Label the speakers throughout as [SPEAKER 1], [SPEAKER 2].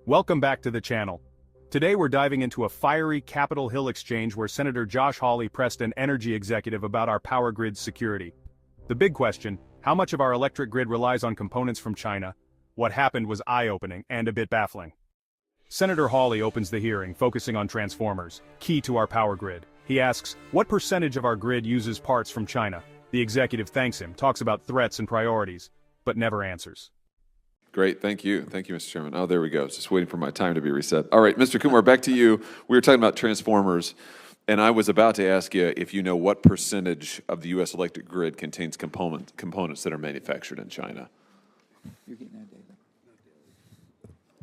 [SPEAKER 1] Welcome back to the channel. Today we're diving into a fiery Capitol Hill exchange where Senator Josh Hawley pressed an energy executive about our power grid's security. The big question, how much of our electric grid relies on components from China? What happened was eye-opening and a bit baffling. Senator Hawley opens the hearing, focusing on transformers, key to our power grid. He asks, what percentage of our grid uses parts from China? The executive thanks him, talks about threats and priorities, but never answers.
[SPEAKER 2] Great, thank you. Thank you, Mr. Chairman. Oh, there we go. Just waiting for my time to be reset. All right, Mr. Kumar, back to you. We were talking about transformers, and I was about to ask you if you know what percentage of the U.S. electric grid contains components that are manufactured in China.
[SPEAKER 3] You're getting that data.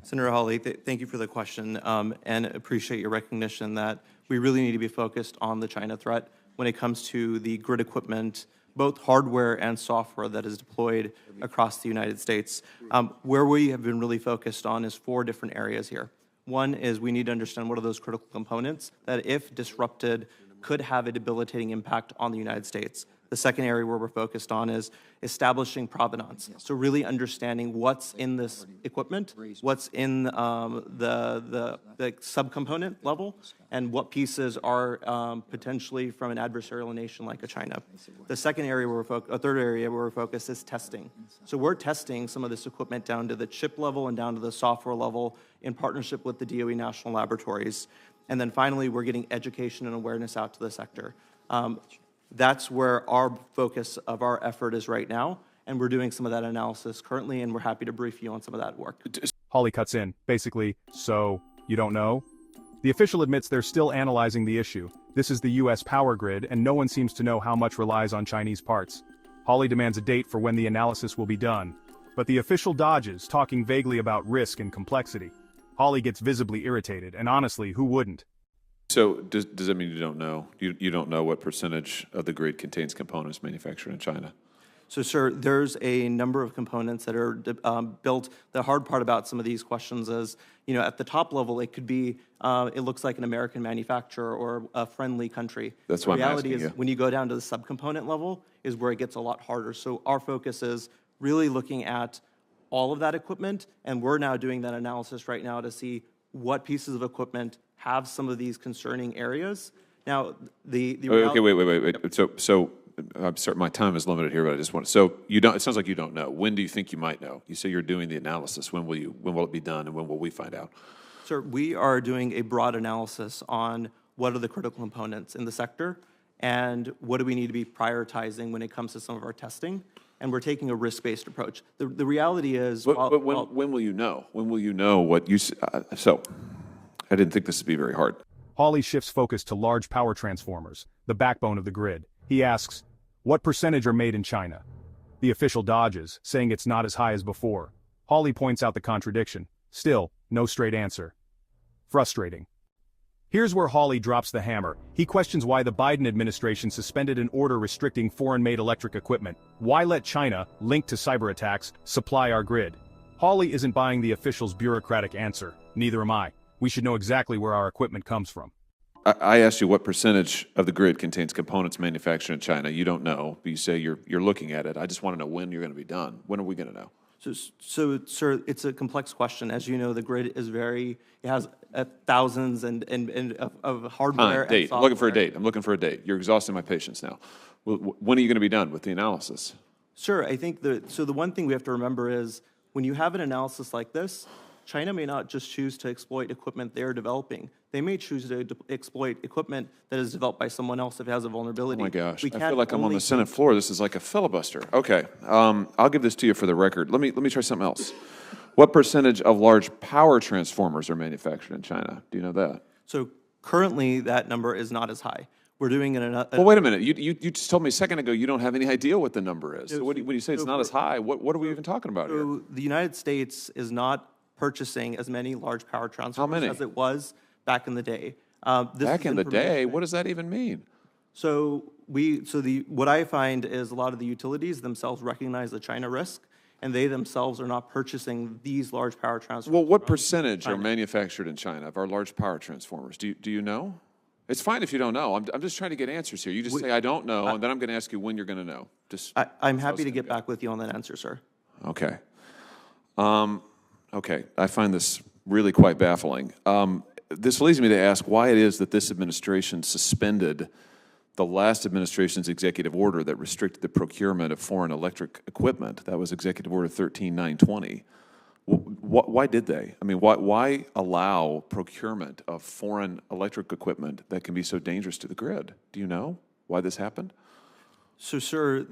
[SPEAKER 4] Senator Hawley, thank you for the question, and appreciate your recognition that we really need to be focused on the China threat when it comes to the grid equipment, both hardware and software that is deployed across the United States. Where we have been really focused on is 4 different areas here. One is we need to understand what are those critical components that, if disrupted, could have a debilitating impact on the United States. The second area where we're focused on is establishing provenance. So really understanding what's in this equipment, what's in the subcomponent level, and what pieces are potentially from an adversarial nation like a China. The second area third area where we're focused is testing. So we're testing some of this equipment down to the chip level and down to the software level in partnership with the DOE national laboratories. And then finally, we're getting education and awareness out to the sector. That's where our focus of our effort is right now, and we're doing some of that analysis currently, and we're happy to brief you on some of that work.
[SPEAKER 1] Hawley cuts in, basically, so, you don't know? The official admits they're still analyzing the issue. This is the US power grid, and no one seems to know how much relies on Chinese parts. Hawley demands a date for when the analysis will be done. But the official dodges, talking vaguely about risk and complexity. Hawley gets visibly irritated, and honestly, who wouldn't?
[SPEAKER 2] So does that mean you don't know? You don't know what percentage of the grid contains components manufactured in China?
[SPEAKER 4] So, sir, there's a number of components that are built. The hard part about some of these questions is, you know, at the top level, it could be, it looks like an American manufacturer or a friendly country.
[SPEAKER 2] That's why I'm asking you.
[SPEAKER 4] The reality is, when you go down to the subcomponent level, is where it gets a lot harder. So our focus is really looking at all of that equipment, and we're now doing that analysis right now to see what pieces of equipment have some of these concerning areas. Now, the
[SPEAKER 2] okay, wait. So I'm sorry, my time is limited here, but I just want. So you don't. It sounds like you don't know. When do you think you might know? You say you're doing the analysis. When will it be done, and when will we find out?
[SPEAKER 4] Sir, we are doing a broad analysis on what are the critical components in the sector, and what do we need to be prioritizing when it comes to some of our testing. And we're taking a risk-based approach. The reality is,
[SPEAKER 2] when will you know? When will you know what you? So, I didn't think this would be very hard.
[SPEAKER 1] Hawley shifts focus to large power transformers, the backbone of the grid. He asks, what percentage are made in China? The official dodges, saying it's not as high as before. Hawley points out the contradiction. Still, no straight answer. Frustrating. Here's where Hawley drops the hammer. He questions why the Biden administration suspended an order restricting foreign-made electric equipment. Why let China, linked to cyber attacks, supply our grid? Hawley isn't buying the official's bureaucratic answer. Neither am I. We should know exactly where our equipment comes from.
[SPEAKER 2] I asked you what percentage of the grid contains components manufactured in China. You don't know, but you say you're looking at it. I just want to know when you're going to be done. When are we going to know?
[SPEAKER 4] So, sir, it's a complex question. As you know, the grid is it has thousands of hardware and software.
[SPEAKER 2] I'm looking for a date. You're exhausting my patience now. When are you going to be done with the analysis?
[SPEAKER 4] Sure, I think the one thing we have to remember is when you have an analysis like this, China may not just choose to exploit equipment they're developing. They may choose to exploit equipment that is developed by someone else if it has a vulnerability.
[SPEAKER 2] Oh my gosh, I feel like I'm on the Senate floor. This is like a filibuster. Okay, I'll give this to you for the record. Let me try something else. What percentage of large power transformers are manufactured in China? Do you know that?
[SPEAKER 4] So currently, that number is not as high. We're doing it in
[SPEAKER 2] well, wait a minute. You just told me a second ago you don't have any idea what the number is. So when you say it's not as high, what are we even talking about here?
[SPEAKER 4] The United States is not purchasing as many large power transformers as it was back in the day.
[SPEAKER 2] Back in the day? What does that even mean?
[SPEAKER 4] So what I find is a lot of the utilities themselves recognize the China risk, and they themselves are not purchasing these large power transformers.
[SPEAKER 2] Well, what percentage are manufactured in China of our large power transformers? Do you know? It's fine if you don't know. I'm just trying to get answers here. You just say, I don't know, and then I'm going to ask you when you're going to know.
[SPEAKER 4] I'm happy to get back with you on that answer, sir.
[SPEAKER 2] Okay. Okay, I find this really quite baffling. This leads me to ask why it is that this administration suspended the last administration's executive order that restricted the procurement of foreign electric equipment. That was Executive Order 13920. Why did they? I mean, why allow procurement of foreign electric equipment that can be so dangerous to the grid? Do you know why this happened?
[SPEAKER 4] So, sir,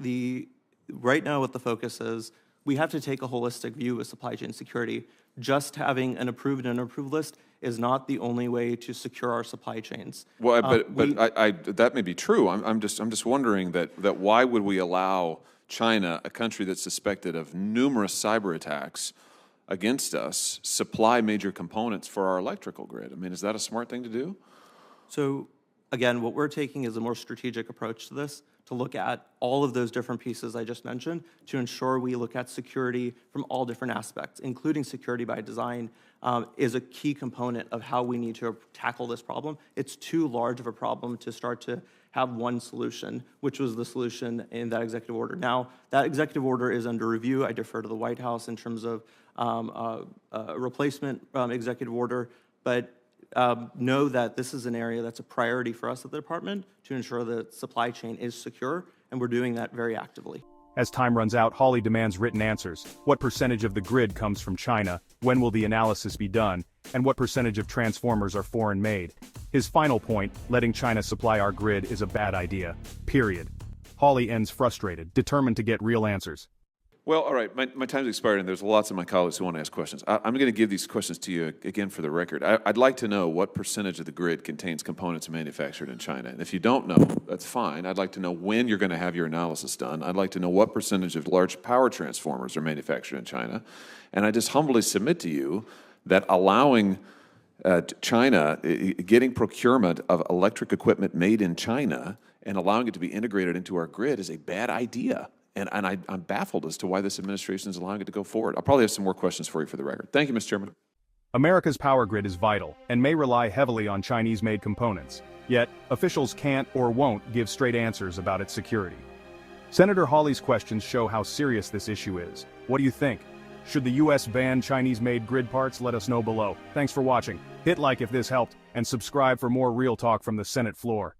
[SPEAKER 4] right now what the focus is, we have to take a holistic view of supply chain security. Just having an approved and unapproved list is not the only way to secure our supply chains.
[SPEAKER 2] Well, but that may be true. I'm just wondering that why would we allow China, a country that's suspected of numerous cyber attacks against us, supply major components for our electrical grid? I mean, is that a smart thing to do?
[SPEAKER 4] So, again, what we're taking is a more strategic approach to this, to look at all of those different pieces I just mentioned, to ensure we look at security from all different aspects, including security by design, is a key component of how we need to tackle this problem. It's too large of a problem to start to have one solution, which was the solution in that executive order. Now, that executive order is under review. I defer to the White House in terms of a replacement executive order, but know that this is an area that's a priority for us at the department to ensure that supply chain is secure, and we're doing that very actively.
[SPEAKER 1] As time runs out, Hawley demands written answers. What percentage of the grid comes from China? When will the analysis be done? And what percentage of transformers are foreign made? His final point, letting China supply our grid is a bad idea. Period. Hawley ends frustrated, determined to get real answers.
[SPEAKER 2] Well, all right, my time's expired, and there's lots of my colleagues who want to ask questions. I'm going to give these questions to you again for the record. I'd like to know what percentage of the grid contains components manufactured in China. And if you don't know, that's fine. I'd like to know when you're going to have your analysis done. I'd like to know what percentage of large power transformers are manufactured in China. And I just humbly submit to you that allowing China, getting procurement of electric equipment made in China and allowing it to be integrated into our grid is a bad idea. And I'm baffled as to why this administration is allowing it to go forward. I'll probably have some more questions for you for the record. Thank you, Mr. Chairman.
[SPEAKER 1] America's power grid is vital and may rely heavily on Chinese-made components. Yet, officials can't or won't give straight answers about its security. Senator Hawley's questions show how serious this issue is. What do you think? Should the U.S. ban Chinese-made grid parts? Let us know below. Thanks for watching. Hit like if this helped, and subscribe for more real talk from the Senate floor.